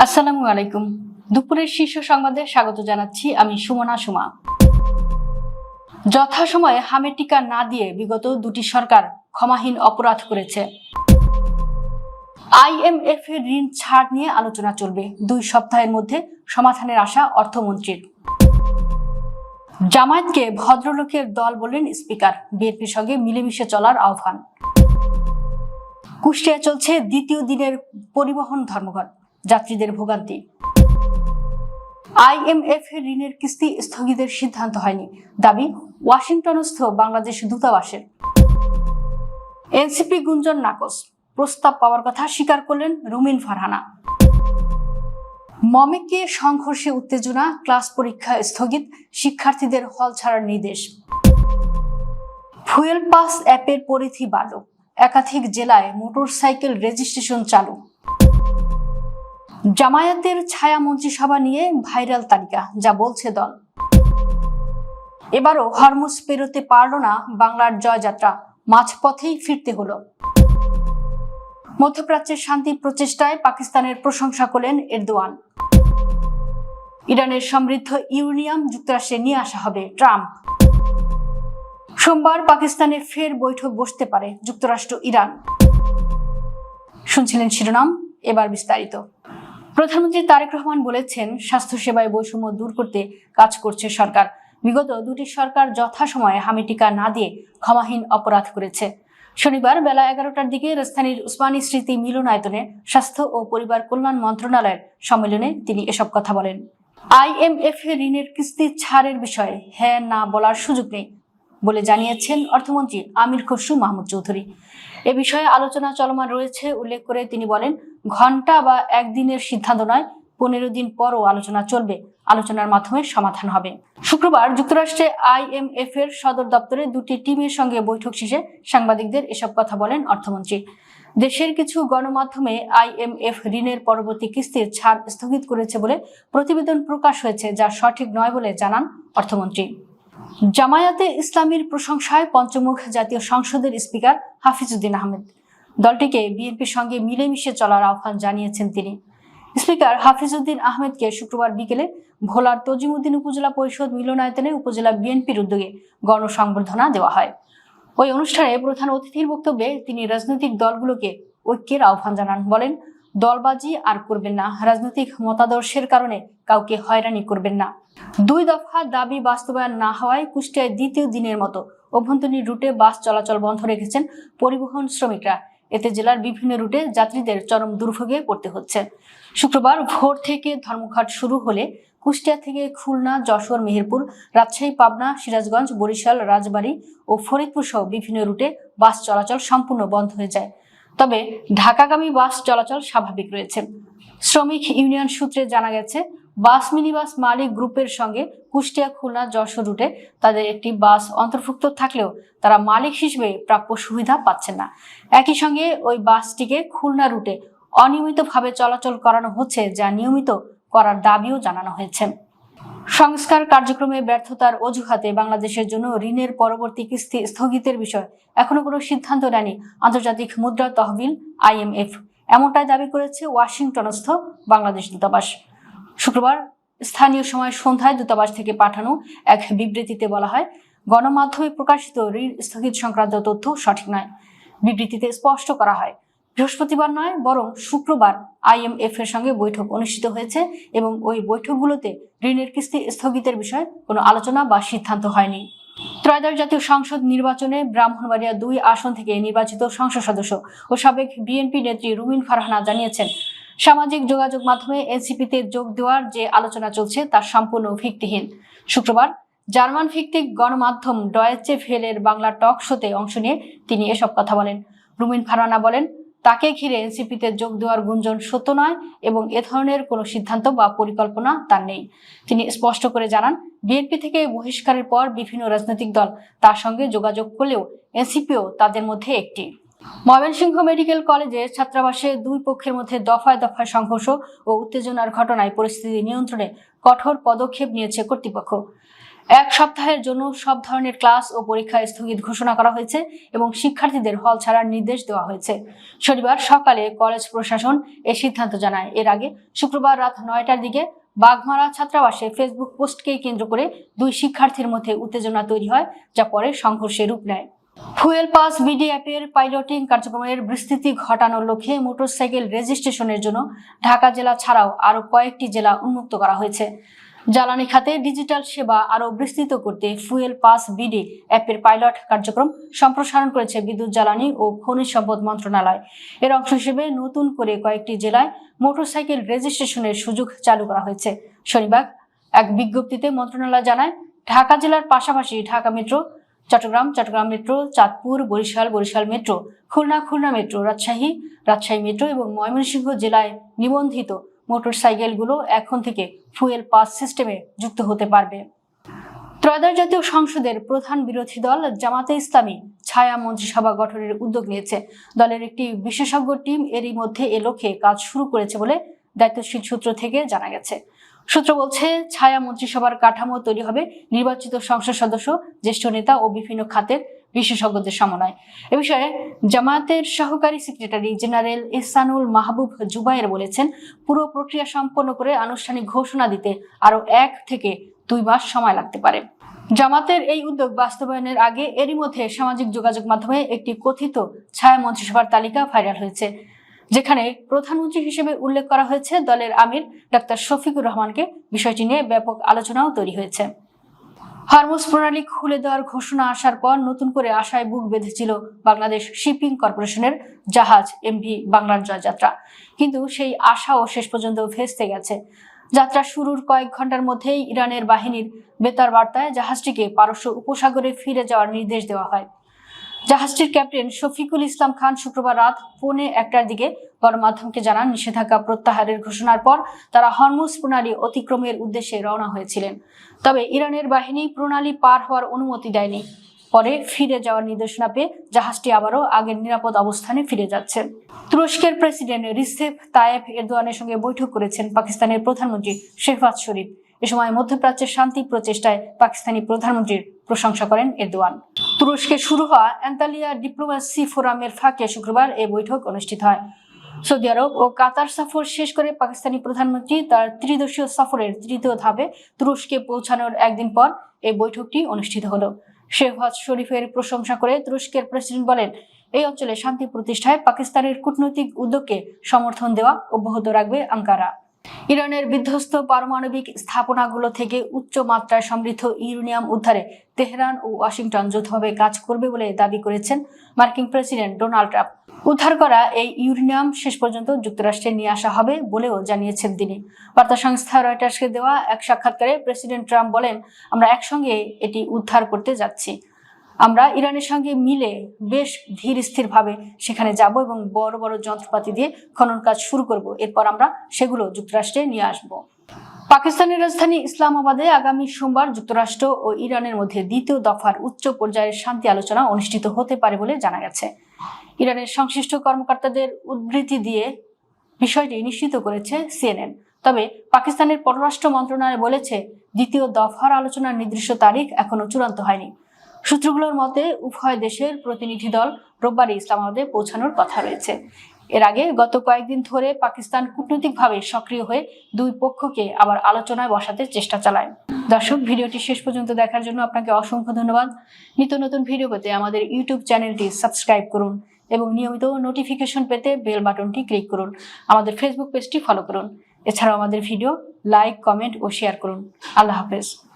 আসসালামু আলাইকুম। দুপুরের শীর্ষ সংবাদে স্বাগত জানাচ্ছি আমি সুমনা সুমা। যথাসময়ে হামের টিকা না দিয়ে বিগত দুটি সরকার ক্ষমাহীন অপরাধ করেছে। IMF এর ঋণ ছাড় নিয়ে আলোচনা চলবে, 2 সপ্তাহের মধ্যে সমাধানের আশা অর্থমন্ত্রীর। জামায়াতকে ভদ্রলোকের দল বললেন স্পিকার, বিএনপির সঙ্গে মিলেমিশে চলার আহ্বান। কুষ্টিয়ায় চলছে দ্বিতীয় দিনের পরিবহন ধর্মঘট, যাত্রীদের ভোগান্তি। IMF এর ঋণের কিস্তি স্থগিতের সিদ্ধান্ত হয়নি, দাবি ওয়াশিংটনস্থ বাংলাদেশ দূতাবাসের। এনসিপি গুঞ্জন নাকচ, প্রস্তাব পাওয়ার কথা স্বীকার করলেন রুমিন ফারহানা। মমেকে সংঘর্ষে উত্তেজনা, ক্লাস পরীক্ষা স্থগিত, শিক্ষার্থীদের হল ছাড়ার নির্দেশ। ফুয়েল পাস অ্যাপের পরিধি বাড়ল, একাধিক জেলায় মোটরসাইকেল রেজিস্ট্রেশন চালু। জামায়াতের ছায়া মন্ত্রিসভা নিয়ে ভাইরাল তালিকা, যা বলছে দল। এবারও হরমুজ পেরোতে পারল না বাংলার জয়যাত্রা, মাঝপথেই ফিরতে হলো। মধ্যপ্রাচ্যের শান্তি প্রচেষ্টায় পাকিস্তানের প্রশংসা করলেন এরদোয়ান। ইরানের সমৃদ্ধ ইউরেনিয়াম যুক্তরাষ্ট্রে নিয়ে আসা হবে, ট্রাম্প। সোমবার পাকিস্তানে ফের বৈঠক বসতে পারে যুক্তরাষ্ট্র ইরান। শুনছিলেন শিরোনাম, এবার বিস্তারিত। প্রধানমন্ত্রী তারেক রহমান বলেছেন, স্বাস্থ্যসেবায় বৈষম্য দূর করতে কাজ করছে সরকার। বিগত দুটি সরকার যথাসময়ে হামি টিকা না দিয়ে ক্ষমাহীন অপরাধ করেছে। শনিবার বেলা 11টার দিকে রাজধানীর উসমানী স্মৃতি মিলনায়তনে স্বাস্থ্য ও পরিবার কল্যাণ মন্ত্রণালয়ের সম্মেলনে তিনি এসব কথা বলেন। IMF এর ঋণের কিস্তি ছাড়ের বিষয়ে হ্যাঁ না বলার সুযোগ নেই বলে জানিয়েছেন অর্থমন্ত্রী আমির খসরু মাহমুদ চৌধুরী। এ বিষয়ে আলোচনা চলমান রয়েছে উল্লেখ করে তিনি বলেন, ঘন্টা বা একদিনের সিদ্ধান্ত নয়, 15 দিন পরও আলোচনা চলবে, আলোচনার মাধ্যমে সমাধান হবে। শুক্রবার যুক্তরাষ্ট্রে IMF এর সদর দপ্তরে দুটি টিমের সঙ্গে বৈঠক শেষে সাংবাদিকদের এসব কথা বলেন অর্থমন্ত্রী। দেশের কিছু গণমাধ্যমে IMF ঋণের পরবর্তী কিস্তির ছাড় স্থগিত করেছে বলে প্রতিবেদন প্রকাশ হয়েছে, যা সঠিক নয় বলে জানান অর্থমন্ত্রী। জামায়াতে ইসলামীর প্রশংসায় পঞ্চমুখ জাতীয় সংসদের স্পিকার হাফিজউদ্দিন আহমেদ। দলটিকে বিএনপির সঙ্গে মিলেমিশে চলার আহ্বান জানিয়েছেন তিনি। স্পিকার হাফিজউদ্দিন আহমেদকে শুক্রবার বিকেলে ভোলার তজিমউদ্দিন উপজেলা পরিষদ মিলনায়তনে উপজেলা বিএনপির উদ্যোগে গণসংবর্ধনা দেওয়া হয়। ওই অনুষ্ঠানে প্রধান অতিথির বক্তব্যে তিনি রাজনৈতিক দলগুলোকে ঐক্যের আহ্বান জানান। বলেন, দলবাজি আর করবেন না, রাজনৈতিক মতাদর্শের কারণে কাউকে হয়রানি করবেন না। 2 দফা দাবি বাস্তবায়ন না হওয়ায় কুষ্টিয়ায় দ্বিতীয় দিনের মতো অভ্যন্তরীণ রুটে বাস চলাচল বন্ধ রেখেছেন পরিবহন শ্রমিকরা। এতে জেলার বিভিন্ন রুটে যাত্রীদের চরম দুর্ভোগে পড়তে হচ্ছে। শুক্রবার ভোর থেকে ধর্মঘট শুরু হলে কুষ্টিয়া থেকে খুলনা, যশোর, মেহেরপুর, রাজশাহী, পাবনা, সিরাজগঞ্জ, বরিশাল, রাজবাড়ী ও ফরিদপুর সহ বিভিন্ন রুটে বাস চলাচল সম্পূর্ণ বন্ধ হয়ে যায়। তবে ঢাকাগামী বাস চলাচল স্বাভাবিক রয়েছে। শ্রমিক ইউনিয়ন সূত্রে জানা গেছে, বাস মিনিবাস মালিক গ্রুপের সঙ্গে কুষ্টিয়া, খুলনা, যশোর রুটে তাদের একটি বাস অন্তর্ভুক্ত থাকলেও তারা মালিক হিসেবে প্রাপ্য সুবিধা পাচ্ছেন না। একই সঙ্গে ওই বাসটিকে খুলনা রুটে অনিয়মিতভাবে চলাচল করানো হচ্ছে, যা নিয়মিত করার দাবিও জানানো হয়েছে। সংস্কার কার্যক্রমে ব্যর্থতার অজুহাতে বাংলাদেশের জন্য ঋণের পরবর্তী কিস্তি স্থগিতের বিষয়ে এখনো কোনো সিদ্ধান্ত নেয়নি আন্তর্জাতিক মুদ্রা তহবিল IMF, এমনটাই দাবি করেছে ওয়াশিংটনস্থ বাংলাদেশ দূতাবাস। শুক্রবার স্থানীয় সময় সন্ধ্যায় দূতাবাস থেকে পাঠানো এক বিবৃতিতে বলা হয়, গণমাধ্যমে প্রকাশিত ঋণ স্থগিত সংক্রান্ত তথ্য সঠিক নয়। বিবৃতিতে স্পষ্ট করা হয়, বৃহস্পতিবার নয় বরং শুক্রবার IMF এর সঙ্গে বৈঠক অনুষ্ঠিত হয়েছে এবং ওই বৈঠকগুলোতে ঋণের কিস্তি স্থগিতের বিষয়ে কোনো আলোচনা বা সিদ্ধান্ত হয়নি। ত্রয়োদশ জাতীয় সংসদ নির্বাচনে ব্রাহ্মণবাড়িয়া 2 আসন থেকে নির্বাচিত সংসদ সদস্য ও সাবেক বিএনপি নেত্রী রুমিন ফারহানা জানিয়েছেন, সামাজিক যোগাযোগ মাধ্যমে এনসিপিতে যোগ দেওয়ার যে আলোচনা চলছে তা সম্পূর্ণ ভিত্তিহীন। শুক্রবার জার্মান ভিত্তিক গণমাধ্যম ডয়েচে ভেলের বাংলা টক শোতে অংশ নিয়ে তিনি এসব কথা বলেন। রুমিন ফারহানা বলেন, তাকে ঘিরে এনসিপিতে যোগ দেওয়ার গুঞ্জন সত্য নয় এবং এ ধরনের কোনো সিদ্ধান্ত বা পরিকল্পনা তার নেই। তিনি স্পষ্ট করে জানান, বিএনপি থেকে বহিষ্কারের পর বিভিন্ন রাজনৈতিক দল তার সঙ্গে যোগাযোগ করলেও এনসিপিও তাদের মধ্যে একটি। ময়মনসিংহ মেডিকেল কলেজে ছাত্রাবাসে 2 পক্ষের মধ্যে দফায় দফায় সংঘর্ষ ও উত্তেজনার ঘটনায় পরিস্থিতি নিয়ন্ত্রণে কঠোর পদক্ষেপ নিয়েছে কর্তৃপক্ষ। এক সপ্তাহের জন্য সব ধরনের ক্লাস ও পরীক্ষা স্থগিত ঘোষণা করা হয়েছে এবং শিক্ষার্থীদের হল ছাড়ার নির্দেশ দেওয়া হয়েছে। শনিবার সকালে কলেজ প্রশাসন এ সিদ্ধান্ত জানায়। এর আগে শুক্রবার রাত 9টার দিকে বাঘমারা ছাত্রাবাসে ফেসবুক পোস্টকে কেন্দ্র করে দুই শিক্ষার্থীর মধ্যে উত্তেজনা তৈরি হয়, যা পরে সংঘর্ষে রূপ নেয়। ফুয়েল পাস বিডি অ্যাপের পাইলটিং কার্যক্রমের বিস্তৃতি ঘটানোর লক্ষ্যে মোটরসাইকেল রেজিস্ট্রেশনের জন্য ঢাকা জেলা ছাড়াও আরো কয়েকটি জেলা উন্মুক্ত করা হয়েছে। জ্বালানি খাতে ডিজিটাল সেবা আরো বিস্তৃত করতে ফুয়েল পাস বিডি অ্যাপের পাইলট কার্যক্রম সম্প্রসারণ করেছে বিদ্যুৎ, জ্বালানি ও খনিজ সম্পদ মন্ত্রণালয়। এর অংশ হিসেবে নতুন করে কয়েকটি জেলায় মোটরসাইকেল রেজিস্ট্রেশনের সুযোগ চালু করা হয়েছে। শনিবার এক বিজ্ঞপ্তিতে মন্ত্রণালয় জানায়, ঢাকা জেলার পাশাপাশি Dhaka metro, Chittagong metro, Chandpur, Barishal metro, Khulna metro, Rajshahi metro এবং ময়মনসিংহ জেলায় নিবন্ধিত মোটরসাইকেলগুলো এখন থেকে ফুয়েল পাস সিস্টেমে যুক্ত হতে পারবে। ত্রয়োদশ জাতীয় সংসদের প্রধান বিরোধী দল জামাতে ইসলামী ছায়া মন্ত্রিসভা গঠনের উদ্যোগ নিয়েছে। দলের একটি বিশেষজ্ঞ টিম এরই মধ্যে এ লক্ষ্যে কাজ শুরু করেছে বলে দায়িত্বশীল সূত্র থেকে জানা গেছে। সূত্র বলছে, ছায়া মন্ত্রিসভার কাঠামো তৈরি হবে নির্বাচিত সংসদ সদস্য, জ্যেষ্ঠ নেতা ও বিভিন্ন খাতের বিশেষজ্ঞদের সমন্বয়। এ বিষয়ে জামায়াতের সহকারী সেক্রেটারি জেনারেল এহসানুল মাহবুব জুবায়ের বলেছেন, পুরো প্রক্রিয়া সম্পন্ন করে আনুষ্ঠানিক ঘোষণা দিতে আরো 1 থেকে 2 মাস সময় লাগতে পারে। জামাতের এই উদ্যোগ বাস্তবায়নের আগে এরই মধ্যে সামাজিক যোগাযোগ মাধ্যমে একটি কথিত ছায়া মন্ত্রিসভার তালিকা ভাইরাল হয়েছে, যেখানে প্রধানমন্ত্রী হিসেবে উল্লেখ করা হয়েছে দলের আমির ডাক্তার শফিকুর রহমানকে। বিষয়টি নিয়ে ব্যাপক আলোচনাও তৈরি হয়েছে। হরমুজ প্রণালী খুলে দেওয়ার ঘোষণা আসার পর নতুন করে আশায় বুক বেঁধেছিল বাংলাদেশ শিপিং কর্পোরেশনের জাহাজ এমভি বাংলার জয়যাত্রা, কিন্তু সেই আশাও শেষ পর্যন্ত ভেস্তে গেছে। যাত্রা শুরুর কয়েক ঘন্টার মধ্যেই ইরানের বাহিনীর বেতার বার্তায় জাহাজটিকে পারস্য উপসাগরে ফিরে যাওয়ার নির্দেশ দেওয়া হয়। জাহাজটির ক্যাপ্টেন শফিকুল ইসলাম খান শুক্রবার রাত 1:45টার দিকে গণমাধ্যমকে জানান, নিষেধাজ্ঞা প্রত্যাহারের ঘোষণার পর তারা হরমুজ প্রণালী অতিক্রমের উদ্দেশ্যে রওনা হয়েছিলেন। তবে ইরানের বাহিনী প্রণালী পার হওয়ার অনুমতি দেয়নি। পরে ফিরে যাওয়ার নির্দেশনা পেয়ে জাহাজটি আবারও আগের নিরাপদ অবস্থানে ফিরে যাচ্ছে। তুরস্কের প্রেসিডেন্ট রিসেপ তাইয়েপ এরদোয়ানের সঙ্গে বৈঠক করেছেন পাকিস্তানের প্রধানমন্ত্রী শেহবাজ শরীফ। এ সময় মধ্যপ্রাচ্যের শান্তি প্রচেষ্টায় পাকিস্তানি প্রধানমন্ত্রীর প্রশংসা করেন এরদোয়ান। তুরস্কে শুরু হওয়া অ্যান্তালিয়া ডিপ্লোম্যাসি ফোরামের ফাঁকে শুক্রবার এই বৈঠক অনুষ্ঠিত হয়। সৌদি আরব ও কাতার সফর শেষ করে পাকিস্তানি প্রধানমন্ত্রী তার ত্রিদেশীয় সফরের 3য় ধাপে তুরস্কে পৌঁছানোর একদিন পর এই বৈঠকটি অনুষ্ঠিত হলো। শেহবাজ শরীফের প্রশংসা করে তুরস্কের প্রেসিডেন্ট বলেন, এই অঞ্চলে শান্তি প্রতিষ্ঠায় পাকিস্তানের কূটনৈতিক উদ্যোগকে সমর্থন দেওয়া অব্যাহত রাখবে আঙ্কারা। ইরানের বিধ্বস্ত পারমাণবিক স্থাপনাগুলো থেকে উচ্চ মাত্রায় সমৃদ্ধ ইউরেনিয়াম উদ্ধারে তেহরান ও ওয়াশিংটন যৌথভাবে কাজ করবে বলে দাবি করেছেন মার্কিন প্রেসিডেন্ট ডোনাল্ড ট্রাম্প। উদ্ধার করা এই ইউরেনিয়াম শেষ পর্যন্ত যুক্তরাষ্ট্রে নিয়ে আসা হবে বলেও জানিয়েছেন তিনি। বার্তা সংস্থা রয়টার্সকে দেওয়া এক সাক্ষাৎকারে প্রেসিডেন্ট ট্রাম্প বলেন, আমরা একসঙ্গে এটি উদ্ধার করতে যাচ্ছি। আমরা ইরানের সঙ্গে মিলে বেশ ধীর স্থির ভাবে সেখানে যাব এবং বড় বড় যন্ত্রপাতি দিয়ে খনন কাজ শুরু করব। এরপর আমরা সেগুলো যুক্তরাষ্ট্রে নিয়ে আসব। পাকিস্তানের রাজধানী ইসলামাবাদে আগামী সোমবার যুক্তরাষ্ট্র ও ইরানের মধ্যে 2য় দফার উচ্চ পর্যায়ের শান্তি আলোচনা অনুষ্ঠিত হতে পারে বলে জানা গেছে। ইরানের সংশ্লিষ্ট কর্মকর্তাদের উদ্ধৃতি দিয়ে বিষয়টি নিশ্চিত করেছে সিএনএন। তবে পাকিস্তানের পররাষ্ট্র মন্ত্রণালয় বলেছে, 2য় দফার আলোচনার নির্দিষ্ট তারিখ এখনো চূড়ান্ত হয়নি। সূত্রগুলোর মতে উভয় দেশের প্রতিনিধি দল রোববারই ইসলামাবাদে পৌঁছানোর কথা রয়েছে। এর আগে গত কয়েকদিন ধরে পাকিস্তান কূটনৈতিকভাবে সক্রিয় হয়ে দুই পক্ষকে আবার আলোচনায় বসাতে চেষ্টা চালায়। দর্শক, ভিডিওটি শেষ পর্যন্ত দেখার জন্য আপনাকে অসংখ্য ধন্যবাদ। নিত্য নতুন ভিডিও পেতে আমাদের ইউটিউব চ্যানেলটি সাবস্ক্রাইব করুন এবং নিয়মিত নোটিফিকেশন পেতে বেল বাটনটি ক্লিক করুন। আমাদের ফেসবুক পেজটি ফলো করুন। এছাড়াও আমাদের ভিডিও লাইক, কমেন্ট ও শেয়ার করুন। আল্লাহ হাফেজ।